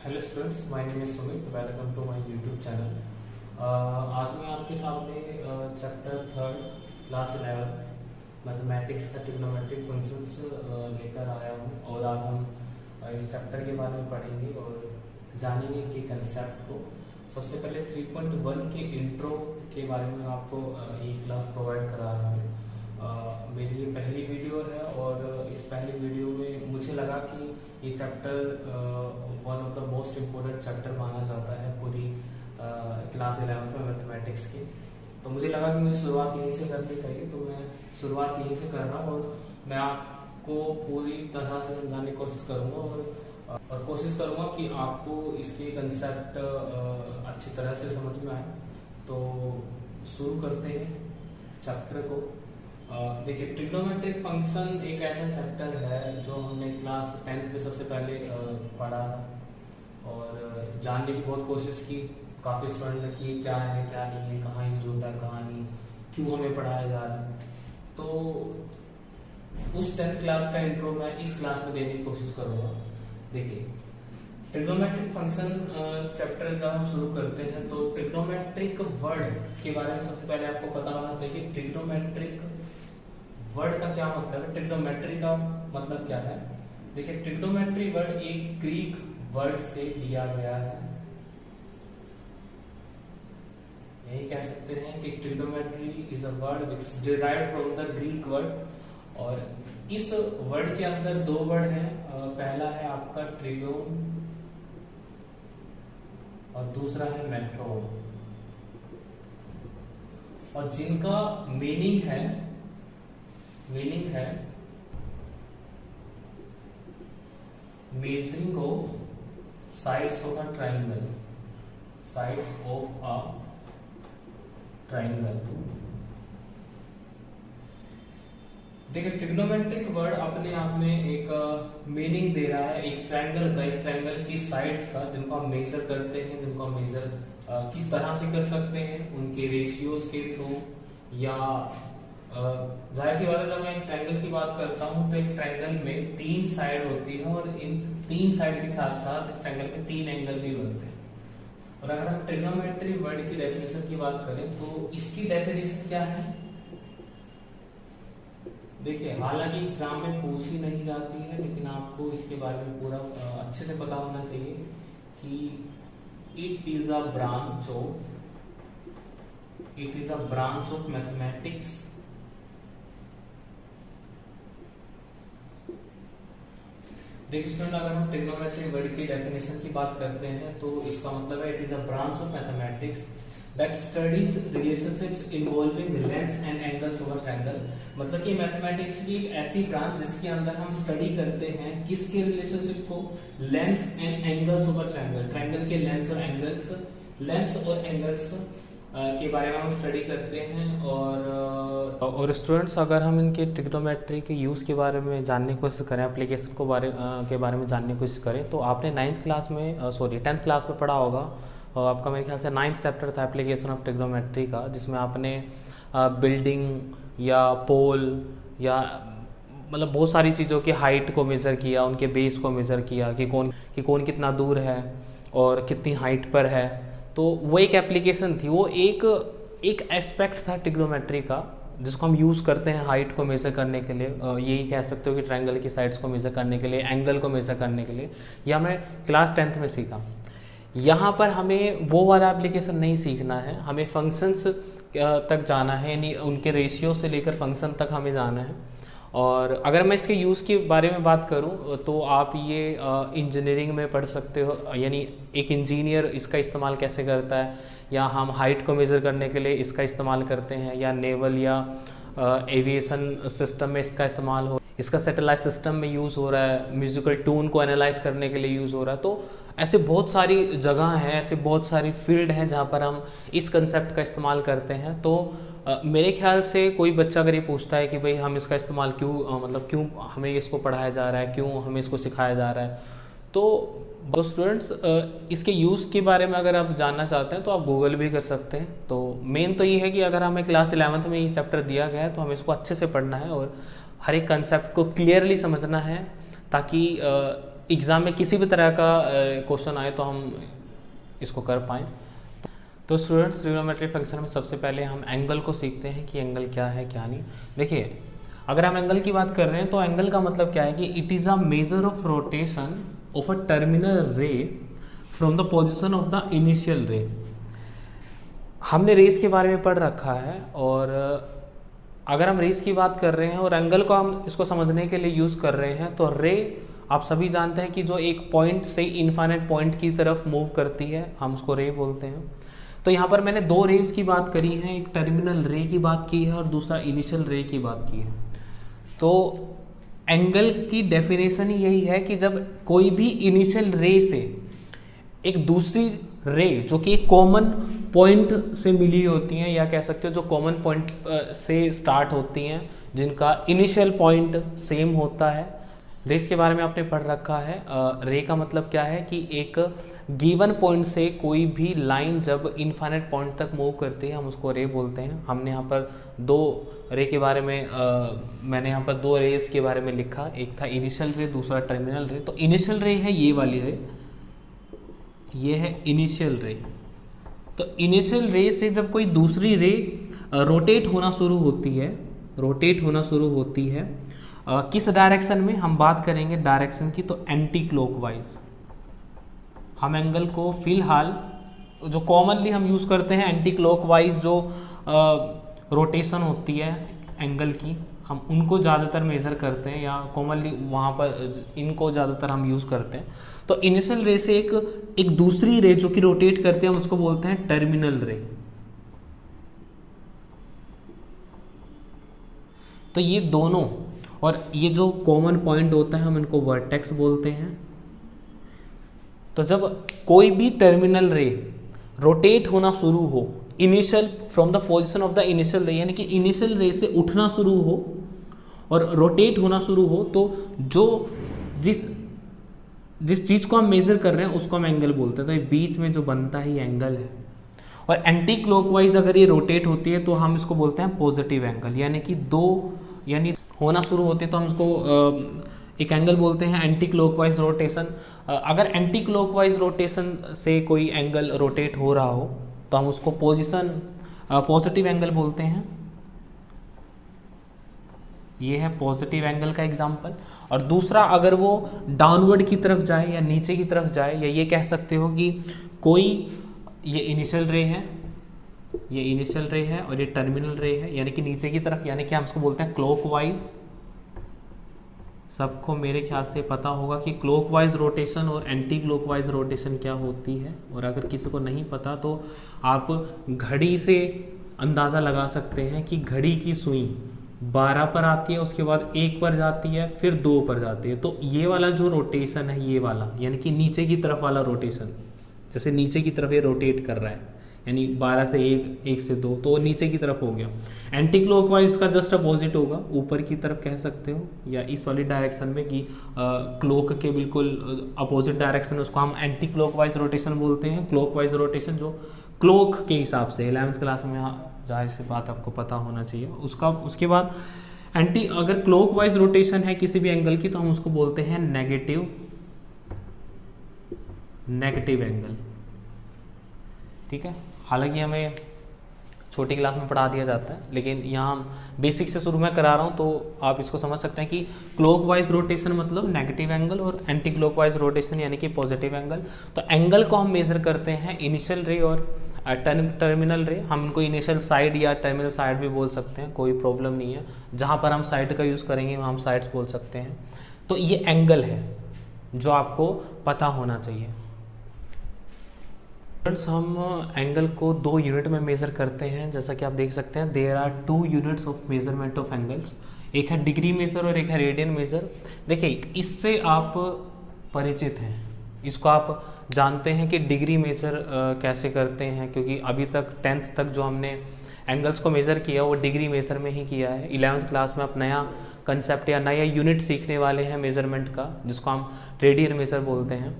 Hello students, my name is Sumit. Welcome to my YouTube channel. आज मैं आपके सामने चैप्टर 3 क्लास 11 मैथमेटिक्स का ट्रिग्नोमेट्रिक फंक्शंस लेकर आया हूँ और आज हम इस चैप्टर के बारे में पढ़ेंगे और जानेंगे कि कंसेप्ट को। सबसे पहले 3.1 के इंट्रो के बारे में आपको ये क्लास प्रोवाइड करा रहा हूँ। मेरी ये पहली वीडियो है और इस पहली वीडियो में मुझे लगा कि ये chapter one of the most important chapter माना जाता है पूरी क्लास 11th में मैथमेटिक्स की। तो मुझे लगा कि मुझे शुरुआत यहीं से करनी चाहिए, तो मैं शुरुआत यहीं से कर रहा हूँ और मैं आपको पूरी तरह से समझाने की कोशिश करूँगा और कोशिश करूँगा कि आपको इसके कंसेप्ट अच्छी तरह से समझ में आए। तो शुरू करते हैं चैप्टर को। देखिए, ट्रिग्नोमेट्रिक फंक्शन एक ऐसा चैप्टर है जो हमने क्लास 10th में सबसे पहले पढ़ा और जानने की बहुत कोशिश की। काफ़ी स्टूडेंट ने कि क्या है क्या नहीं है, कहाँ यूज होता है कहाँ नहीं, क्यों हमें पढ़ाया जा रहा है। तो उस 10th क्लास का इंट्रो मैं इस क्लास में देने की कोशिश करूँगा। देखिए, ट्रिग्नोमेट्रिक फंक्शन चैप्टर जब हम शुरू करते हैं तो ट्रिग्नोमेट्रिक वर्ड के बारे में सबसे पहले आपको पता होना चाहिए। ट्रिग्नोमेट्रिक वर्ड का क्या मतलब है, ट्रिग्नोमेट्री का मतलब क्या है। देखिए, ट्रिग्नोमेट्री वर्ड एक ग्रीक वर्ड से लिया गया है। यही कह सकते हैं कि trigonometry is a word which is derived from the Greek word. और इस वर्ड के अंदर दो वर्ड हैं। पहला है आपका ट्रिगोन और दूसरा है मेट्रोन, और जिनका मीनिंग है measuring of sides of a triangle, sides of a triangle. देखिए, ट्रिग्नोमेट्रिक वर्ड अपने आप में एक मीनिंग दे रहा है एक ट्रायंगल का, एक ट्रायंगल की साइड्स का, जिनको हम मेजर करते हैं, जिनको हम मेजर किस तरह से कर सकते हैं, उनके रेशियोज के थ्रू। या जाहिर सी बात है, जब मैं एक ट्रायंगल की बात करता हूं तो एक ट्रायंगल में 3 साइड होती है और इन 3 साइड के साथ साथ इस ट्रायंगल में 3 एंगल भी बनते हैं। और अगर हम ट्रिग्नोमेट्री वर्ड की डेफिनेशन की बात करें तो इसकी डेफिनेशन क्या है। देखिए, हालांकि एग्जाम में पूछी नहीं जाती है, लेकिन आपको इसके बारे में पूरा अच्छे से पता होना चाहिए कि it is a branch of mathematics देखिए स्टूडेंट, अगर हम ट्रिग्नोमेट्री वर्ड की डेफिनेशन की बात करते हैं तो इसका मतलब है it is a branch of mathematics that studies relationships involving lengths and angles over triangle। मतलब कि मैथमेटिक्स की एक ऐसी ब्रांच जिसके अंदर हम स्टडी करते हैं किसके रिलेशनशिप को, lengths and angles over triangle, triangle के लेंथ्स और एंगल्स, लेंथ्स और एंगल्स के बारे में हम स्टडी करते हैं। और स्टूडेंट्स, अगर हम इनके ट्रिग्नोमेट्री के यूज़ के बारे में जानने की कोशिश करें, एप्लीकेशन को के बारे में जानने की कोशिश करें, तो आपने 10th क्लास में पढ़ा होगा और आपका मेरे ख्याल से 9th चैप्टर था एप्लीकेशन ऑफ ट्रिग्नोमेट्री का, जिसमें आपने बिल्डिंग या पोल या मतलब बहुत सारी चीज़ों की हाइट को मेज़र किया, उनके बेस को मेज़र किया कि कौन कितना दूर है और कितनी हाइट पर है। तो वो एक एप्लीकेशन थी, वो एक एस्पेक्ट था ट्रिग्नोमेट्री का जिसको हम यूज़ करते हैं हाइट को मेज़र करने के लिए। यही कह सकते हो कि ट्रायंगल की साइड्स को मेज़र करने के लिए, एंगल को मेज़र करने के लिए। ये हमने क्लास 10th में सीखा। यहाँ पर हमें वो वाला एप्लीकेशन नहीं सीखना है, हमें फंक्शंस तक जाना है, यानी उनके रेशियो से लेकर फंक्शन तक हमें जाना है। और अगर मैं इसके यूज़ के बारे में बात करूँ तो आप ये इंजीनियरिंग में पढ़ सकते हो, यानी एक इंजीनियर इसका इस्तेमाल कैसे करता है, या हम हाइट को मेज़र करने के लिए इसका इस्तेमाल करते हैं, या नेवल या एविएशन सिस्टम में इसका इस्तेमाल हो, इसका सैटेलाइट सिस्टम में यूज़ हो रहा है, म्यूजिकल टून को एनालाइज करने के लिए यूज़ हो रहा है। तो ऐसे बहुत सारी जगह हैं, ऐसे बहुत सारी फील्ड हैं जहाँ पर हम इस कंसेप्ट का इस्तेमाल करते हैं। तो मेरे ख्याल से कोई बच्चा अगर ये पूछता है कि भाई हम इसका इस्तेमाल क्यों हमें इसको पढ़ाया जा रहा है, क्यों हमें इसको सिखाया जा रहा है, तो स्टूडेंट्स इसके यूज़ के बारे में अगर आप जानना चाहते हैं तो आप गूगल भी कर सकते हैं। तो मेन तो ये है कि अगर हमें क्लास 11th में ये चैप्टर दिया गया है तो हमें इसको अच्छे से पढ़ना है और हर एक कंसेप्ट को क्लियरली समझना है, ताकि एग्ज़ाम में किसी भी तरह का क्वेश्चन आए तो हम इसको कर पाएँ। तो स्टूडेंट्स, ट्रिग्नोमेट्री फंक्शन में सबसे पहले हम एंगल को सीखते हैं कि एंगल क्या है क्या नहीं। देखिए, अगर हम एंगल की बात कर रहे हैं तो एंगल का मतलब क्या है कि it is a measure of rotation of a terminal ray from the position of the initial ray. हमने रेस के बारे में पढ़ रखा है, और अगर हम रेस की बात कर रहे हैं और एंगल को हम इसको समझने के लिए यूज़ कर रहे हैं, तो रे आप सभी जानते हैं कि जो एक पॉइंट से इनफाइनाइट पॉइंट की तरफ मूव करती है, हम उसको रे बोलते हैं। तो यहाँ पर मैंने दो रेस की बात करी है, एक टर्मिनल रे की बात की है और दूसरा इनिशियल रे की बात की है। तो एंगल की डेफिनेशन ही यही है कि जब कोई भी इनिशियल रे से एक दूसरी रे जो कि एक कॉमन पॉइंट से मिली होती हैं, या कह सकते हो जो कॉमन पॉइंट से स्टार्ट होती हैं, जिनका इनिशियल पॉइंट सेम होता है। रेस के बारे में आपने पढ़ रखा है। रे का मतलब क्या है कि एक गिवन पॉइंट से कोई भी लाइन जब इनफाइनाइट पॉइंट तक मूव करती है, हम उसको रे बोलते हैं। हमने यहाँ पर दो रे के बारे में मैंने यहाँ पर दो रेस के बारे में लिखा, एक था इनिशियल रे, दूसरा टर्मिनल रे। तो इनिशियल रे है ये वाली रे, ये है इनिशियल रे। तो इनिशियल रे से जब कोई दूसरी रे रोटेट होना शुरू होती है, किस डायरेक्शन में हम बात करेंगे डायरेक्शन की, तो एंटी क्लॉकवाइज। हम एंगल को फिलहाल जो कॉमनली हम यूज़ करते हैं एंटी क्लॉकवाइज जो रोटेशन होती है एंगल की, हम उनको ज़्यादातर मेज़र करते हैं, या कॉमनली वहाँ पर इनको ज़्यादातर हम यूज़ करते हैं। तो इनिशियल रे से एक दूसरी रे जो कि रोटेट करते हैं, हम उसको बोलते हैं टर्मिनल रे। तो ये दोनों, और ये जो कॉमन पॉइंट होता है हम इनको वर्टेक्स बोलते हैं। तो जब कोई भी टर्मिनल रे रोटेट होना शुरू हो, initial from the position of the initial रे, यानी कि इनिशियल रे से उठना शुरू हो और रोटेट होना शुरू हो, तो जो जिस चीज़ को हम मेजर कर रहे हैं उसको हम एंगल बोलते हैं। तो ये बीच में जो बनता है ये एंगल है। और एंटी क्लॉकवाइज अगर ये रोटेट होती है तो हम इसको बोलते हैं पॉजिटिव एंगल, यानी होना शुरू होती है तो हम इसको एक एंगल बोलते हैं एंटी क्लॉकवाइज रोटेशन। अगर एंटी क्लॉकवाइज रोटेशन से कोई एंगल रोटेट हो रहा हो तो हम उसको पॉजिटिव एंगल बोलते हैं। ये है पॉजिटिव एंगल का एग्जांपल। और दूसरा, अगर वो डाउनवर्ड की तरफ जाए या नीचे की तरफ जाए, या ये कह सकते हो कि ये इनिशियल रे है और ये टर्मिनल रे है, यानी कि नीचे की तरफ, यानी कि हम उसको बोलते हैं क्लॉकवाइज। सबको मेरे ख्याल से पता होगा कि क्लॉकवाइज रोटेशन और एंटी क्लॉकवाइज रोटेशन क्या होती है। और अगर किसी को नहीं पता तो आप घड़ी से अंदाज़ा लगा सकते हैं कि घड़ी की सुई 12 पर आती है, उसके बाद 1 पर जाती है, फिर 2 पर जाती है। तो ये वाला जो रोटेशन है, ये वाला यानी कि नीचे की तरफ वाला रोटेशन, जैसे नीचे की तरफ ये रोटेट कर रहा है, यानी 12 से 1, 1 से 2, तो नीचे की तरफ हो गया। एंटी क्लॉकवाइज का जस्ट अपोजिट होगा, ऊपर की तरफ कह सकते हो, या इस वाली डायरेक्शन में कि क्लॉक के बिल्कुल अपोजिट डायरेक्शन, उसको हम एंटी क्लॉकवाइज रोटेशन बोलते हैं। क्लॉकवाइज रोटेशन जो क्लॉक के हिसाब से 11th क्लास में, जाहिर सी बात आपको पता होना चाहिए। उसके बाद अगर क्लॉकवाइज रोटेशन है किसी भी एंगल की तो हम उसको बोलते हैं नेगेटिव एंगल। ठीक है, हालांकि हमें छोटी क्लास में पढ़ा दिया जाता है, लेकिन यहाँ बेसिक से शुरू में करा रहा हूँ तो आप इसको समझ सकते हैं कि क्लॉकवाइज रोटेशन मतलब नेगेटिव एंगल और एंटी क्लॉकवाइज रोटेशन यानी कि पॉजिटिव एंगल। तो एंगल को हम मेजर करते हैं इनिशियल रे और टर्मिनल रे। हम इनको इनिशियल साइड या टर्मिनल साइड भी बोल सकते हैं, कोई प्रॉब्लम नहीं है। जहाँ पर हम साइड का यूज़ करेंगे वहाँ हम साइड्स बोल सकते हैं। तो ये एंगल है जो आपको पता होना चाहिए। फ्रेंड्स, हम एंगल को 2 यूनिट में मेज़र करते हैं। जैसा कि आप देख सकते हैं, there are 2 units of measurement of angles. एक है डिग्री मेजर और एक है रेडियन मेजर। देखिए, इससे आप परिचित हैं, इसको आप जानते हैं कि डिग्री मेजर कैसे करते हैं, क्योंकि अभी तक 10th तक जो हमने एंगल्स को मेज़र किया वो डिग्री मेजर में ही किया है। 11th क्लास में आप नया कंसेप्ट या नया यूनिट सीखने वाले हैं मेजरमेंट का, जिसको हम रेडियन मेजर बोलते हैं।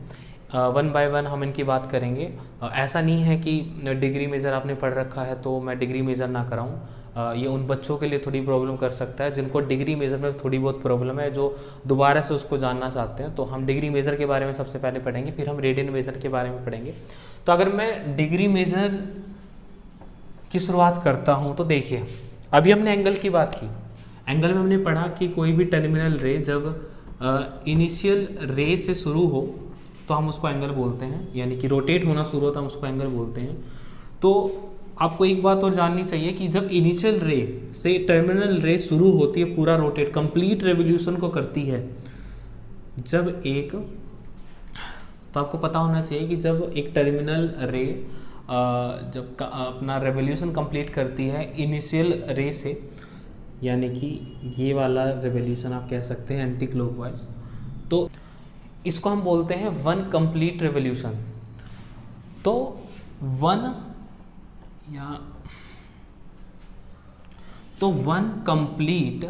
1 बाय 1 हम इनकी बात करेंगे। ऐसा नहीं है कि डिग्री मेजर आपने पढ़ रखा है तो मैं डिग्री मेजर ना कराऊं। ये उन बच्चों के लिए थोड़ी प्रॉब्लम कर सकता है जिनको डिग्री मेजर में थोड़ी बहुत प्रॉब्लम है, जो दोबारा से उसको जानना चाहते हैं। तो हम डिग्री मेजर के बारे में सबसे पहले पढ़ेंगे, फिर हम रेडियन मेजर के बारे में पढ़ेंगे। तो अगर मैं डिग्री मेजर की शुरुआत करता हूँ तो देखिए, अभी हमने एंगल की बात की। एंगल में हमने पढ़ा कि कोई भी टर्मिनल रे जब इनिशियल रे से शुरू हो तो हम उसको एंगल बोलते हैं, यानी कि रोटेट होना शुरू होता है हम उसको एंगल बोलते हैं। तो आपको एक बात और जाननी चाहिए कि जब इनिशियल रे से टर्मिनल रे शुरू होती है, पूरा रोटेट कंप्लीट रेवोल्यूशन को करती है, जब एक, तो आपको पता होना चाहिए कि जब एक टर्मिनल रे जब अपना रेवोल्यूशन कंप्लीट करती है इनिशियल रे से, यानी कि ये वाला रेवोल्यूशन आप कह सकते हैं एंटी क्लॉकवाइज, तो इसको हम बोलते हैं वन कंप्लीट रेवोल्यूशन। तो वन कंप्लीट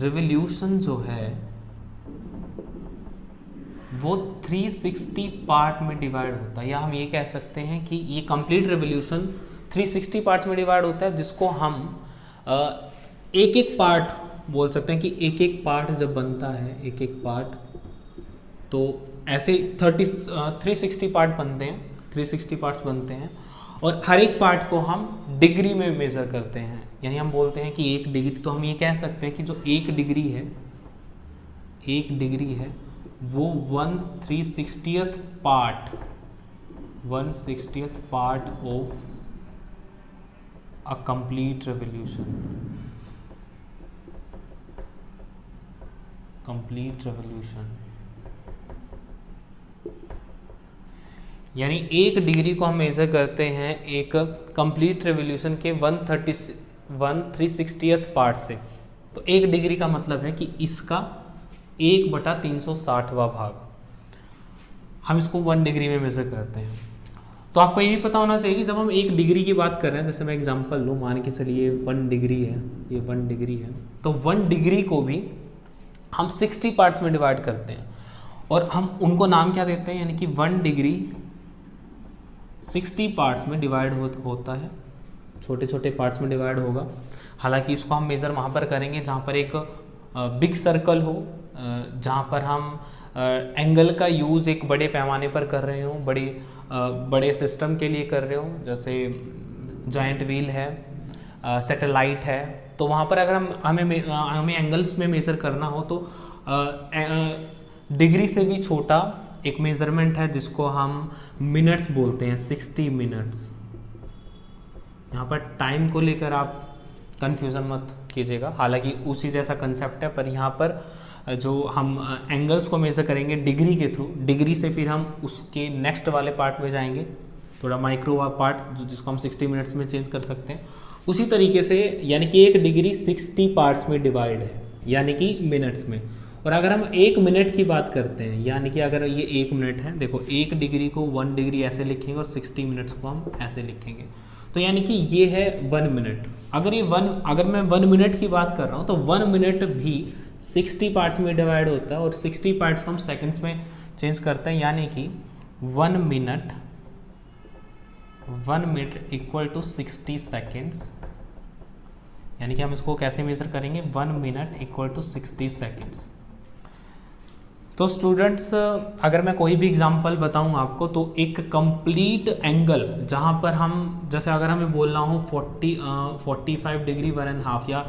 रेवोल्यूशन जो है वो 360 पार्ट में डिवाइड होता है, या हम ये कह सकते हैं कि ये कंप्लीट रेवोल्यूशन 360 पार्ट्स में डिवाइड होता है, जिसको हम एक एक पार्ट बोल सकते हैं कि एक एक पार्ट जब बनता है, एक एक पार्ट, तो ऐसे 360 पार्ट बनते हैं, 360 पार्ट्स बनते हैं, और हर एक पार्ट को हम डिग्री में मेजर करते हैं। यानी हम बोलते हैं कि 1 डिग्री, तो हम ये कह सकते हैं कि जो 1 डिग्री है, 1 डिग्री है वो 1/360th part, 1/60th part of a complete revolution, complete revolution. यानी 1 डिग्री को हम मेजर करते हैं एक कंप्लीट रेवोल्यूशन के 1/360th पार्ट से। तो 1 डिग्री का मतलब है कि इसका 1/360वां भाग, हम इसको 1 डिग्री में मेजर करते हैं। तो आपको ये भी पता होना चाहिए कि जब हम 1 डिग्री की बात कर रहे हैं, जैसे मैं एग्जांपल लूँ, मान के चलिए 1 डिग्री है, ये 1 डिग्री है, तो 1 डिग्री को भी हम 60 पार्ट्स में डिवाइड करते हैं, और हम उनको नाम क्या देते हैं, यानी कि 1 डिग्री 60 पार्ट्स में डिवाइड होता है, छोटे छोटे पार्ट्स में डिवाइड होगा। हालांकि इसको हम मेज़र वहाँ पर करेंगे जहाँ पर एक बिग सर्कल हो, जहाँ पर हम एंगल का यूज़ एक बड़े पैमाने पर कर रहे हो, बड़े सिस्टम के लिए कर रहे हो, जैसे जायंट व्हील है, सैटेलाइट है। तो वहाँ पर अगर हमें एंगल्स में मेज़र करना हो तो डिग्री से भी छोटा एक मेज़रमेंट है जिसको हम मिनट्स बोलते हैं, 60 मिनट्स। यहाँ पर टाइम को लेकर आप कंफ्यूजन मत कीजिएगा, हालांकि उसी जैसा कंसेप्ट है, पर यहाँ पर जो हम एंगल्स को मेज़र करेंगे डिग्री के थ्रू, डिग्री से फिर हम उसके नेक्स्ट वाले पार्ट में जाएंगे, थोड़ा माइक्रो पार्ट जिसको हम 60 मिनट्स में चेंज कर सकते हैं। उसी तरीके से यानी कि 1 डिग्री 60 पार्ट्स में डिवाइड है, यानी कि मिनट्स में। और अगर हम 1 मिनट की बात करते हैं, यानी कि अगर ये 1 मिनट है, देखो 1 डिग्री को 1 डिग्री ऐसे लिखेंगे और 60 मिनट्स को हम ऐसे लिखेंगे, तो यानी कि ये है 1 मिनट। अगर मैं 1 मिनट की बात कर रहा हूँ तो 1 मिनट भी 60 पार्ट्स में डिवाइड होता है, और 60 पार्ट्स को हम सेकंड्स में चेंज करते हैं, यानी कि 1 मिनट इक्वल टू 60 सेकेंड्स। यानी कि हम इसको कैसे मेजर करेंगे, 1 मिनट इक्वल टू 60 सेकेंड्स। तो स्टूडेंट्स, अगर मैं कोई भी एग्जांपल बताऊं आपको, तो एक कंप्लीट एंगल जहां पर हम, जैसे अगर हमें बोलना हो 45 डिग्री 1.5 या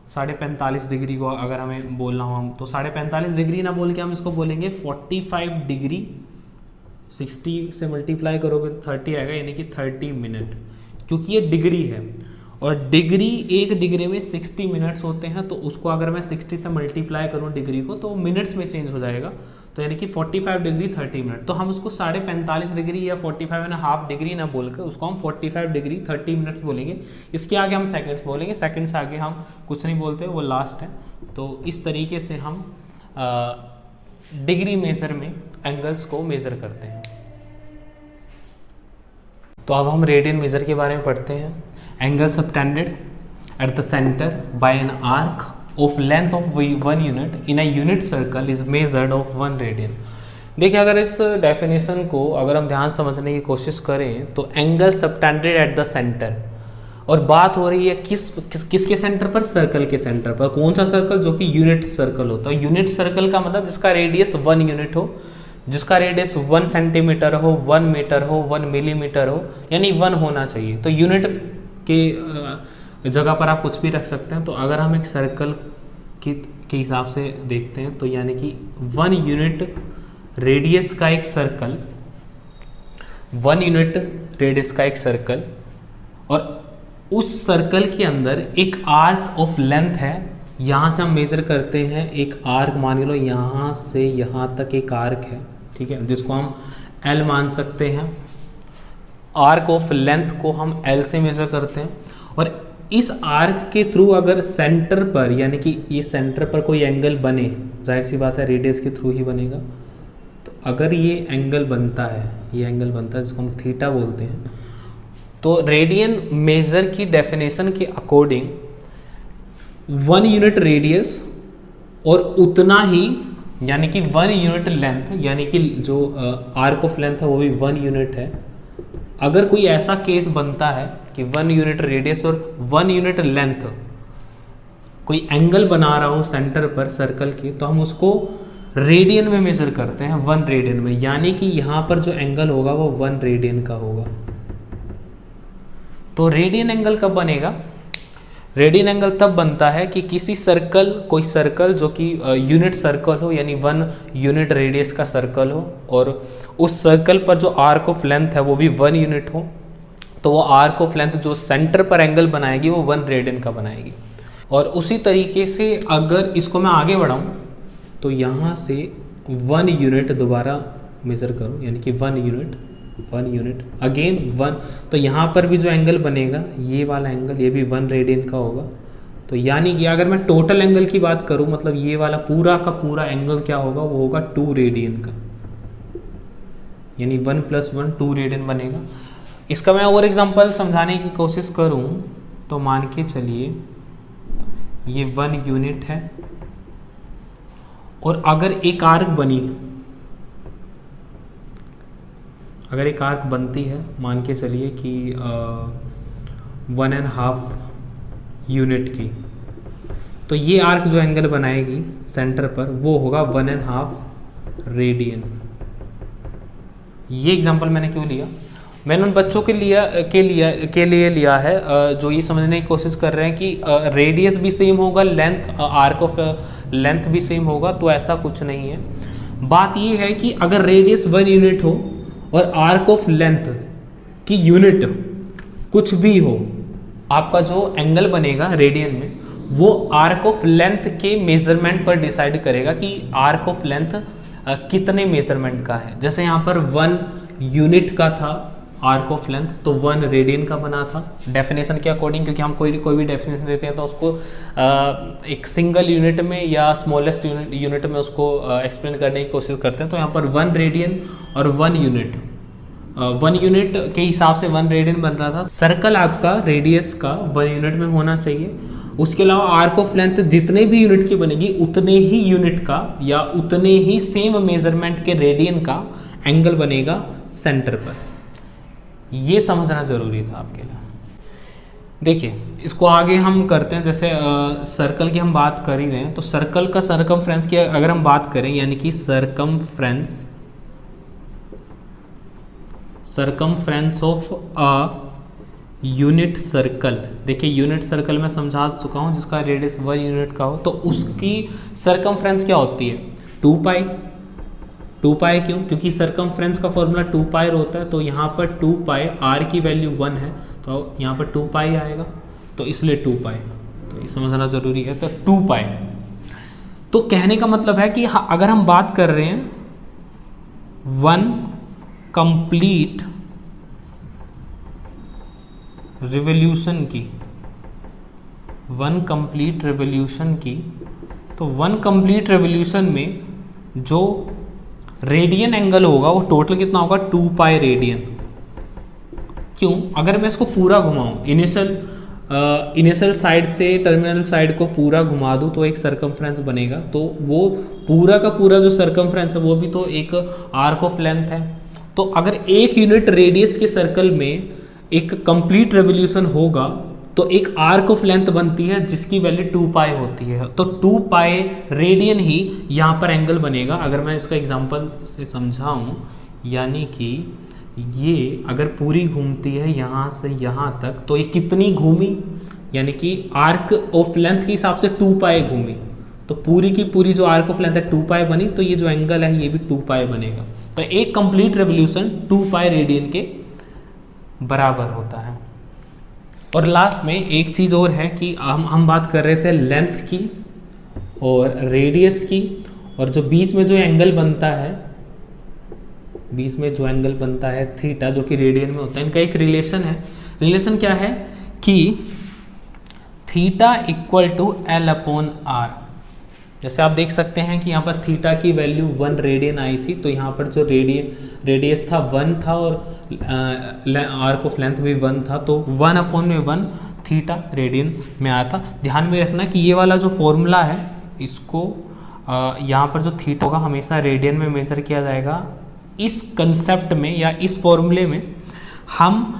45.5 डिग्री को अगर हमें बोलना हो, हम तो 45.5 डिग्री ना बोल के हम इसको बोलेंगे 45 डिग्री, 60 से मल्टीप्लाई करोगे तो 30 आएगा, यानी कि 30 मिनट, क्योंकि ये डिग्री है, और डिग्री 1 डिग्री में 60 मिनट्स होते हैं, तो उसको अगर मैं 60 से मल्टीप्लाई करूँ डिग्री को तो मिनट्स में चेंज हो जाएगा, तो यानी कि 45 डिग्री 30 मिनट। तो हम उसको 45.5 डिग्री या 45.5 डिग्री ना बोल कर उसको हम 45 डिग्री 30 मिनट्स बोलेंगे। इसके आगे हम सेकंड्स बोलेंगे, सेकंड से आगे हम कुछ नहीं बोलते, वो लास्ट है। तो इस तरीके से हम डिग्री मेजर में एंगल्स को मेजर करते हैं। तो अब हम रेडियन मेजर के बारे में पढ़ते हैं। Angle subtended at the center by an arc of length of 1 unit in a unit circle is measured of 1 radian। देखिए, अगर इस डेफिनेशन को अगर हम ध्यान समझने की कोशिश करें तो angle subtended at the centre, और बात हो रही है किसके सेंटर पर, सर्कल के सेंटर पर। कौन सा सर्कल, जो कि यूनिट सर्कल होता है। यूनिट सर्कल का मतलब जिसका रेडियस 1 यूनिट हो, जिसका रेडियस 1 सेंटीमीटर हो, 1 मीटर हो, 1 मिलीमीटर हो, यानी 1 होना चाहिए। तो यूनिट के जगह पर आप कुछ भी रख सकते हैं। तो अगर हम एक सर्कल के हिसाब से देखते हैं तो यानी कि 1 यूनिट रेडियस का एक सर्कल, 1 यूनिट रेडियस का एक सर्कल, और उस सर्कल के अंदर एक आर्क ऑफ लेंथ है। यहाँ से हम मेजर करते हैं एक आर्क, मान लो यहाँ से यहाँ तक एक आर्क है, ठीक है, जिसको हम L मान सकते हैं। आर्क ऑफ लेंथ को हम L से मेजर करते हैं, और इस आर्क के थ्रू अगर सेंटर पर, यानी कि ये सेंटर पर कोई एंगल बने, जाहिर सी बात है रेडियस के थ्रू ही बनेगा। तो अगर ये एंगल बनता है, ये एंगल बनता है जिसको हम थीटा बोलते हैं, तो रेडियन मेजर की डेफिनेशन के अकॉर्डिंग 1 यूनिट रेडियस और उतना ही, यानी कि 1 यूनिट लेंथ, यानी कि जो आर्क ऑफ लेंथ है वो भी 1 यूनिट है। अगर कोई ऐसा केस बनता है कि 1 यूनिट रेडियस और 1 यूनिट लेंथ कोई एंगल बना रहा हो सेंटर पर सर्कल के, तो हम उसको रेडियन में मेजर करते हैं, 1 रेडियन में। यानी कि यहाँ पर जो एंगल होगा वो 1 रेडियन का होगा। तो रेडियन एंगल कब बनेगा? रेडियन एंगल तब बनता है कि किसी सर्कल, कोई सर्कल जो कि यूनिट सर्कल हो, यानी 1 यूनिट रेडियस का सर्कल हो, और उस सर्कल पर जो आर्क ऑफ लेंथ है वो भी 1 यूनिट हो, तो वो आर्क ऑफ लेंथ जो सेंटर पर एंगल बनाएगी वो 1 रेडियन का बनाएगी। और उसी तरीके से अगर इसको मैं आगे बढ़ाऊँ तो यहाँ से 1 यूनिट दोबारा मेजर करो, यानी कि 1 यूनिट अगेन 1, तो यहाँ पर भी जो एंगल बनेगा ये वाला एंगल, ये भी 1 रेडियन का होगा। तो यानी कि अगर मैं टोटल एंगल की बात करूँ, मतलब ये वाला पूरा का पूरा एंगल क्या होगा, वो होगा 2 रेडियन का, यानी 1 + 1 2 रेडियन बनेगा। इसका मैं और एग्जांपल समझाने की कोशिश करूँ तो मान के चलिए ये 1 यूनिट है, और अगर एक आर्क बनी, अगर एक आर्क बनती है, मान के चलिए कि 1.5 यूनिट की, तो ये आर्क जो एंगल बनाएगी सेंटर पर वो होगा 1.5 रेडियन। ये एग्जांपल मैंने क्यों लिया? मैंने उन बच्चों के लिए लिया है जो ये समझने की कोशिश कर रहे हैं कि रेडियस भी सेम होगा, लेंथ, आर्क ऑफ लेंथ भी सेम होगा, तो ऐसा कुछ नहीं है। बात ये है कि अगर रेडियस 1 यूनिट हो और आर्क ऑफ लेंथ की यूनिट कुछ भी हो, आपका जो एंगल बनेगा रेडियन में वो आर्क ऑफ लेंथ के मेजरमेंट पर डिसाइड करेगा कि आर्क ऑफ लेंथ कितने मेजरमेंट का है। जैसे यहाँ पर 1 यूनिट का था आर्क ऑफ लेंथ, तो 1 रेडियन का बना था डेफिनेशन के अकॉर्डिंग, क्योंकि हम कोई भी डेफिनेशन देते हैं तो उसको एक सिंगल यूनिट में या स्मॉलेस्ट यूनिट में उसको एक्सप्लेन करने की कोशिश करते हैं। तो यहाँ पर 1 रेडियन और 1 यूनिट, 1 यूनिट के हिसाब से 1 रेडियन बन रहा था। सर्कल आपका रेडियस का 1 यूनिट में होना चाहिए। उसके अलावा आर्क ऑफ लेंथ जितने भी यूनिट की बनेगी उतने ही यूनिट का या उतने ही सेम मेजरमेंट के रेडियन का एंगल बनेगा सेंटर पर। ये समझना जरूरी था आपके लिए। देखिए इसको आगे हम करते हैं। जैसे सर्कल की हम बात कर ही रहे हैं, तो सर्कल का सरकमफ्रेंस की अगर हम बात करें, यानी कि circumference of a unit circle. देखिए यूनिट सर्कल में समझा चुका हूँ जिसका रेडियस 1 यूनिट का हो, तो उसकी सरकमफ्रेंस क्या होती है? 2 पाई। 2 पाई क्यों? क्योंकि सरकमफ्रेंस का फॉर्मूला 2 पाई होता है, तो यहाँ पर 2 पाई, आर की वैल्यू 1 है तो यहाँ पर 2 पाई आएगा, तो इसलिए 2 पाई, तो ये समझना जरूरी है। तो 2 पाई, तो कहने का मतलब है कि अगर हम बात कर रहे हैं 1 कंप्लीट रिवॉल्यूशन की, 1 कंप्लीट रिवॉल्यूशन की, तो 1 कंप्लीट रिवॉल्यूशन में जो रेडियन एंगल होगा वो टोटल कितना होगा? 2 पाई रेडियन। क्यों? अगर मैं इसको पूरा घुमाऊं, इनिशियल साइड से टर्मिनल साइड को पूरा घुमा दूं तो एक सरकमफ्रेंस बनेगा, तो वो पूरा का पूरा जो सरकमफ्रेंस है वो भी तो एक आर्क ऑफ लेंथ है। तो अगर 1 यूनिट रेडियस के सर्कल में एक कंप्लीट रेवोल्यूशन होगा तो एक आर्क ऑफ लेंथ बनती है जिसकी वैल्यू 2 पाई होती है। तो 2 पाई रेडियन ही यहाँ पर एंगल बनेगा। अगर मैं इसका एग्जांपल से समझाऊं, यानी कि ये अगर पूरी घूमती है यहाँ से यहाँ तक, तो ये कितनी घूमी, यानी कि आर्क ऑफ लेंथ के हिसाब से 2 पाई घूमी, तो पूरी की पूरी जो आर्क ऑफ लेंथ है 2 पाई बनी, तो ये जो एंगल है ये भी 2 पाई बनेगा। तो एक कंप्लीट रेवोल्यूशन 2 पाई रेडियन के बराबर होता है। और लास्ट में एक चीज़ और है कि हम बात कर रहे थे लेंथ की और रेडियस की, और जो बीच में जो एंगल बनता है, बीच में जो एंगल बनता है थीटा, जो कि रेडियन में होता है, इनका एक रिलेशन है। रिलेशन क्या है कि theta equal to L upon R. जैसे आप देख सकते हैं कि यहाँ पर थीटा की वैल्यू 1 रेडियन आई थी, तो यहाँ पर जो रेडियस था 1 था और आर्क ऑफ लेंथ भी 1 था, तो 1 अपॉन में 1 थीटा रेडियन में आया था। ध्यान में रखना कि ये वाला जो फॉर्मूला है, इसको यहाँ पर जो थीटा होगा हमेशा रेडियन में मेजर किया जाएगा। इस कंसेप्ट में या इस फॉर्मूले में हम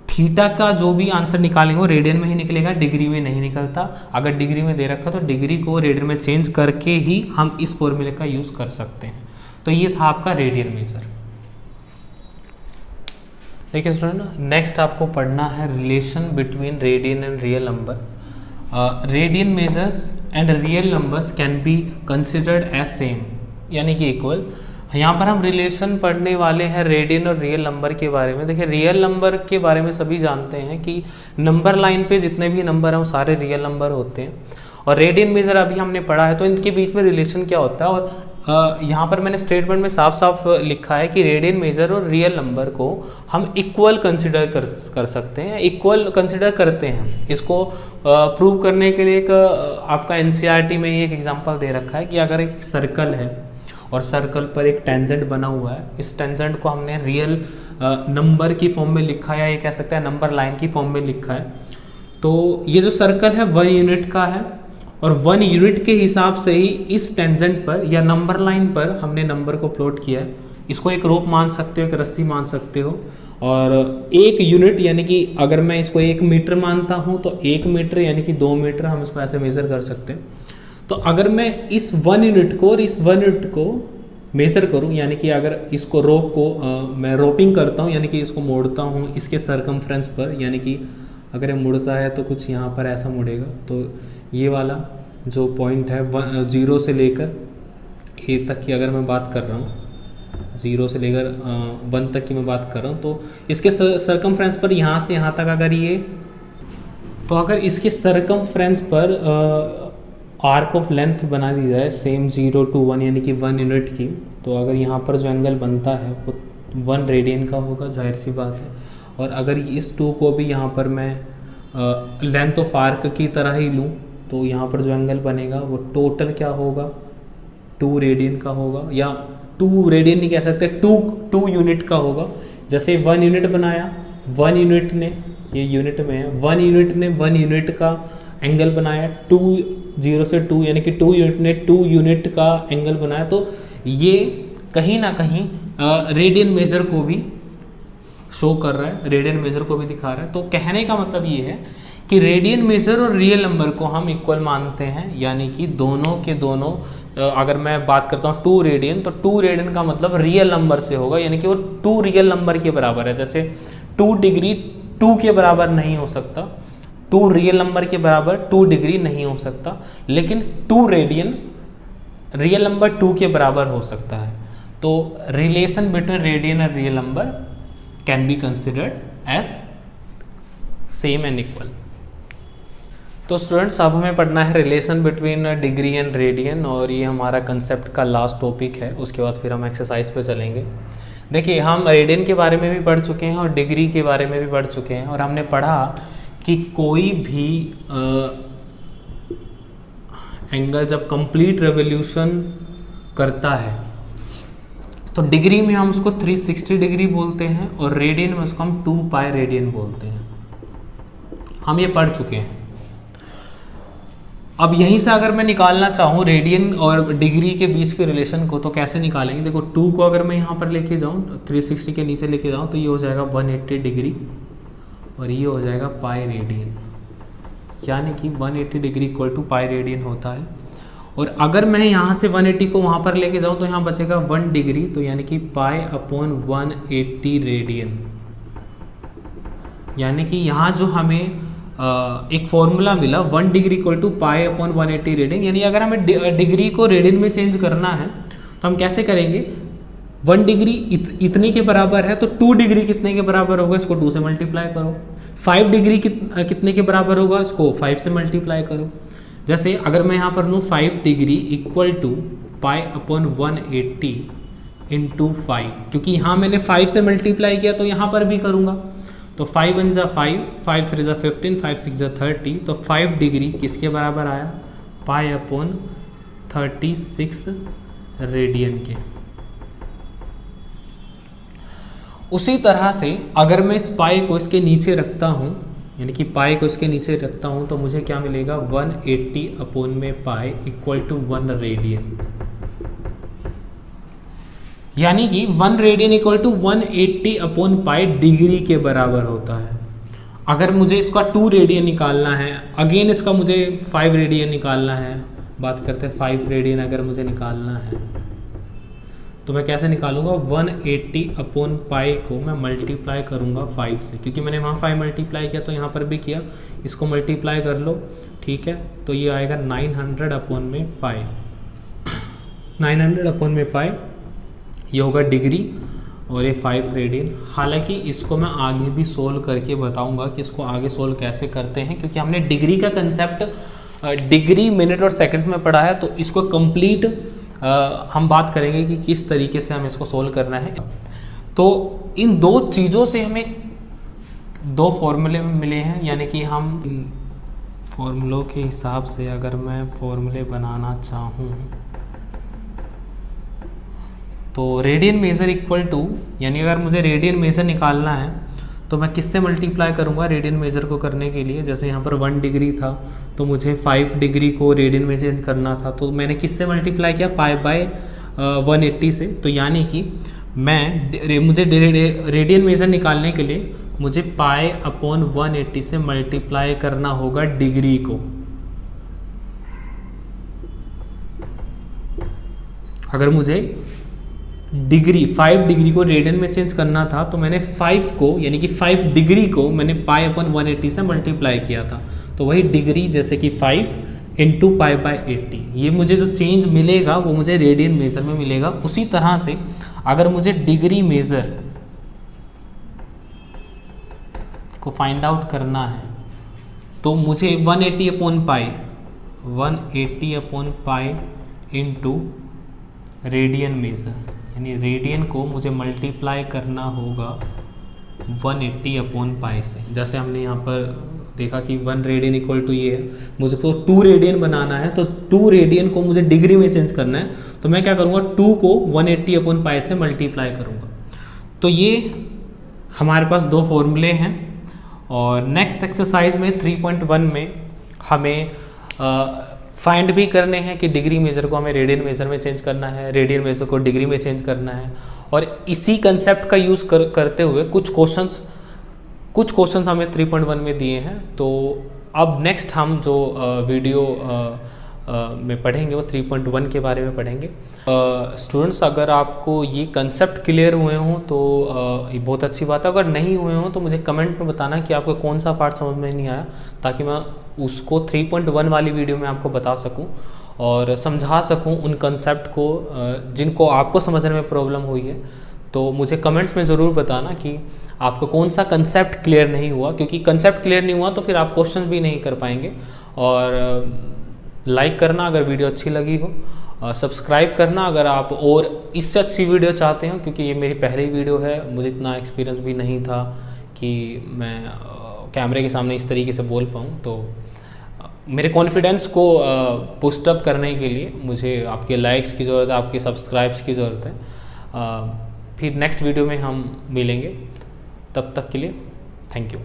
थीटा का जो भी आंसर निकालेंगे वो रेडियन में ही निकलेगा, डिग्री में नहीं निकलता। अगर डिग्री में दे रखा तो डिग्री को रेडियन में चेंज करके ही हम इस फॉर्मूले का यूज कर सकते हैं। तो ये था आपका रेडियन मेजर। देखिए स्टूडेंट, नेक्स्ट आपको पढ़ना है relation between radian and real number. Radian measures and real numbers can be considered as same, यानी कि इक्वल। यहाँ पर हम रिलेशन पढ़ने वाले हैं रेडियन और रियल नंबर के बारे में। देखिए रियल नंबर के बारे में सभी जानते हैं कि नंबर लाइन पे जितने भी नंबर हैं वो सारे रियल नंबर होते हैं, और रेडियन मेजर अभी हमने पढ़ा है। तो इनके बीच में रिलेशन क्या होता है, और यहाँ पर मैंने स्टेटमेंट में साफ साफ लिखा है कि रेडियन मेजर और रियल नंबर को हम इक्वल कंसिडर कर सकते हैं, इक्वल कंसिडर करते हैं। इसको प्रूव करने के लिए एक आपका एनसीईआरटी में ही एक एग्जाम्पल दे रखा है कि अगर एक सर्कल है और सर्कल पर एक टेंजेंट बना हुआ है, इस टेंजेंट को हमने रियल नंबर की फॉर्म में लिखा है, या ये कह सकते हैं नंबर लाइन की फॉर्म में लिखा है। तो ये जो सर्कल है 1 यूनिट का है, और 1 यूनिट के हिसाब से ही इस टेंजेंट पर या नंबर लाइन पर हमने नंबर को प्लॉट किया है। इसको एक रोप मान सकते हो, एक रस्सी मान सकते हो, और 1 यूनिट यानी कि अगर मैं इसको 1 मीटर मानता हूँ तो 1 मीटर यानी कि 2 मीटर हम इसको ऐसे मेजर कर सकते हैं। तो अगर मैं इस 1 यूनिट को और इस 1 यूनिट को मेजर करूं, यानी कि अगर इसको रोप को मैं रोपिंग करता हूं, यानी कि इसको मोड़ता हूं इसके सरकमफ्रेंस पर, यानी कि अगर ये मुड़ता है तो कुछ यहाँ पर ऐसा मुड़ेगा। तो ये वाला जो पॉइंट है 0 से लेकर ए तक की अगर मैं बात कर रहा हूँ, 0 से लेकर 1 तक की मैं बात कर रहा हूँ, तो इसके सरकमफ्रेंस पर यहाँ से यहाँ तक अगर ये, तो अगर इसके सरकमफ्रेंस पर आर्क ऑफ लेंथ बना दी जाए सेम 0 to 1 यानी कि 1 यूनिट की, तो अगर यहाँ पर जो एंगल बनता है वो 1 रेडियन का होगा, जाहिर सी बात है। और अगर इस 2 को भी यहाँ पर मैं लेंथ ऑफ आर्क की तरह ही लूँ, तो यहाँ पर जो एंगल बनेगा वो टोटल क्या होगा, 2 रेडियन का होगा, या 2 रेडियन नहीं कह सकते, 2 यूनिट का होगा। जैसे 1 यूनिट बनाया, 1 यूनिट ने, ये यूनिट में है, 1 यूनिट ने 1 यूनिट का एंगल बनाया, 0 से 2 यानी कि 2 यूनिट ने 2 यूनिट का एंगल बनाया। तो ये कहीं ना कहीं रेडियन मेजर को भी शो कर रहा है, रेडियन मेजर को भी दिखा रहा है। तो कहने का मतलब ये है कि रेडियन मेजर और रियल नंबर को हम इक्वल मानते हैं, यानी कि दोनों के दोनों, अगर मैं बात करता हूँ 2 रेडियन, तो 2 रेडियन का मतलब रियल नंबर से होगा, यानी कि वो 2 रियल नंबर के बराबर है। जैसे 2 डिग्री 2 के बराबर नहीं हो सकता, 2 रियल नंबर के बराबर 2 डिग्री नहीं हो सकता, लेकिन 2 रेडियन रियल नंबर 2 के बराबर हो सकता है। तो relation between radian and real number can be considered as same and equal. तो स्टूडेंट्स, अब हमें पढ़ना है relation between degree and radian, और ये हमारा कंसेप्ट का लास्ट टॉपिक है। उसके बाद फिर हम एक्सरसाइज पे चलेंगे। देखिए, हम रेडियन के बारे में भी पढ़ चुके हैं और डिग्री के बारे में भी पढ़ चुके हैं, और हमने पढ़ा कि कोई भी एंगल जब कंप्लीट रेवोल्यूशन करता है तो डिग्री में हम उसको 360 डिग्री बोलते हैं, और रेडियन में उसको हम 2 पाई रेडियन बोलते हैं। हम ये पढ़ चुके हैं। अब यहीं से अगर मैं निकालना चाहूँ रेडियन और डिग्री के बीच के रिलेशन को, तो कैसे निकालेंगे? देखो, 2 को अगर मैं यहाँ पर लेके जाऊँ, 360 के नीचे लेके जाऊँ, तो ये हो जाएगा 180 डिग्री, और ये हो जाएगा पाई रेडियन। यानी कि 180 degree equal to pi radian होता है। और अगर मैं यहाँ से 180 को वहाँ पर लेके जाऊँ तो यहाँ बचेगा 1 डिग्री, तो यानी कि पाई अपॉन 180 रेडियन। यानी कि यहाँ जो हमें एक फॉर्मूला मिला 1 degree equal to pi upon 180 radian, यानी अगर हमें डिग्री को रेडियन में चेंज करना है तो हम कैसे करेंगे, 1 डिग्री इतने के बराबर है तो 2 डिग्री कितने के बराबर होगा, इसको 2 से मल्टीप्लाई करो। 5 डिग्री कितने के बराबर होगा, इसको 5 से मल्टीप्लाई करो। जैसे अगर मैं यहाँ पर लूँ 5 degree equal to pi upon 180 into 5, क्योंकि यहाँ मैंने 5 से मल्टीप्लाई किया तो यहाँ पर भी करूँगा। तो 5 1 जा 5, 5 3 जा 15, 5 6 जा 30, तो 5 डिग्री किसके बराबर आया, पाई अपॉन 36 रेडियन के। उसी तरह से अगर मैं इस पाई को इसके नीचे रखता हूँ, यानी कि पाई को इसके नीचे रखता हूँ, तो मुझे क्या मिलेगा 180 अपॉन में पाई इक्वल टू 1 रेडियन। यानी कि 1 radian equal to 180 upon pi degree के बराबर होता है। अगर मुझे इसका 2 रेडियन निकालना है, अगेन इसका मुझे 5 रेडियन निकालना है, बात करते हैं 5 रेडियन अगर मुझे निकालना है तो मैं कैसे निकालूंगा, 180 अपॉन पाई को मैं मल्टीप्लाई करूंगा 5 से, क्योंकि मैंने वहाँ 5 मल्टीप्लाई किया तो यहाँ पर भी किया, इसको मल्टीप्लाई कर लो, ठीक है। तो ये आएगा 900 अपॉन में पाई, 900 अपॉन में पाई, ये होगा डिग्री और ये 5 रेडियन। हालांकि इसको मैं आगे भी सोल्व करके बताऊंगा कि इसको आगे सोल्व कैसे करते हैं, क्योंकि हमने डिग्री का कंसेप्ट डिग्री मिनट और सेकंड्स में पढ़ा है, तो इसको कंप्लीट हम बात करेंगे कि किस तरीके से हमें इसको सोल्व करना है। तो इन दो चीज़ों से हमें 2 फॉर्मूले मिले हैं, यानी कि हम इन फॉर्मूलों के हिसाब से अगर मैं फॉर्मूले बनाना चाहूँ तो रेडियन मेजर इक्वल टू, यानी अगर मुझे रेडियन मेजर निकालना है तो मैं किससे मल्टीप्लाई करूँगा रेडियन मेजर को करने के लिए। जैसे यहाँ पर 1 डिग्री था तो मुझे 5 डिग्री को रेडियन में चेंज करना था, तो मैंने किससे मल्टीप्लाई किया, पाई बाय 180 से। तो यानी कि मुझे रेडियन मेजर निकालने के लिए मुझे पाई अपॉन 180 से मल्टीप्लाई करना होगा डिग्री को। अगर मुझे डिग्री 5 डिग्री को रेडियन में चेंज करना था तो मैंने 5 को, यानी कि 5 डिग्री को मैंने पाई अपॉन 180 से मल्टीप्लाई किया था, तो वही डिग्री जैसे कि 5 इंटू पाई बाय 80, ये मुझे जो चेंज मिलेगा वो मुझे रेडियन मेजर में मिलेगा। उसी तरह से अगर मुझे डिग्री मेजर को फाइंड आउट करना है तो मुझे 180 अपॉन पाई 180 upon pi into radian major, यानी रेडियन को मुझे मल्टीप्लाई करना होगा 180 अपॉन पाई से। जैसे हमने यहाँ पर देखा कि 1 रेडियन इक्वल टू ये है, मुझे तो 2 रेडियन बनाना है, तो 2 रेडियन को मुझे डिग्री में चेंज करना है, तो मैं क्या करूँगा 2 को 180 अपॉन पाई से मल्टीप्लाई करूँगा। तो ये हमारे पास 2 फॉर्मूले हैं। और नेक्स्ट एक्सरसाइज में 3.1 में हमें फाइंड भी करने हैं कि डिग्री मेजर को हमें रेडियन मेजर में चेंज करना है, रेडियन मेजर को डिग्री में चेंज करना है। और इसी कंसेप्ट का यूज़ करते हुए कुछ क्वेश्चंस हमें 3.1 में दिए हैं। तो अब नेक्स्ट हम जो वीडियो में पढ़ेंगे वो 3.1 के बारे में पढ़ेंगे। स्टूडेंट्स, अगर आपको ये कंसेप्ट क्लियर हुए हों तो ये बहुत अच्छी बात है। अगर नहीं हुए हों तो मुझे कमेंट में बताना कि आपको कौन सा पार्ट समझ में नहीं आया, ताकि मैं उसको 3.1 वाली वीडियो में आपको बता सकूं और समझा सकूं उन कंसेप्ट को जिनको आपको समझने में प्रॉब्लम हुई है। तो मुझे कमेंट्स में ज़रूर बताना कि आपको कौन सा कंसेप्ट क्लियर नहीं हुआ, क्योंकि कंसेप्ट क्लियर नहीं हुआ तो फिर आप क्वेश्चन भी नहीं कर पाएंगे। और लाइक करना अगर वीडियो अच्छी लगी हो, सब्सक्राइब करना अगर आप और इससे अच्छी वीडियो चाहते हो, क्योंकि ये मेरी पहली वीडियो है, मुझे इतना एक्सपीरियंस भी नहीं था कि मैं कैमरे के सामने इस तरीके से बोल पाऊँ। तो मेरे कॉन्फिडेंस को बूस्ट अप करने के लिए मुझे आपके लाइक्स की ज़रूरत है, आपके सब्सक्राइब्स की ज़रूरत है। फिर नेक्स्ट वीडियो में हम मिलेंगे, तब तक के लिए थैंक यू।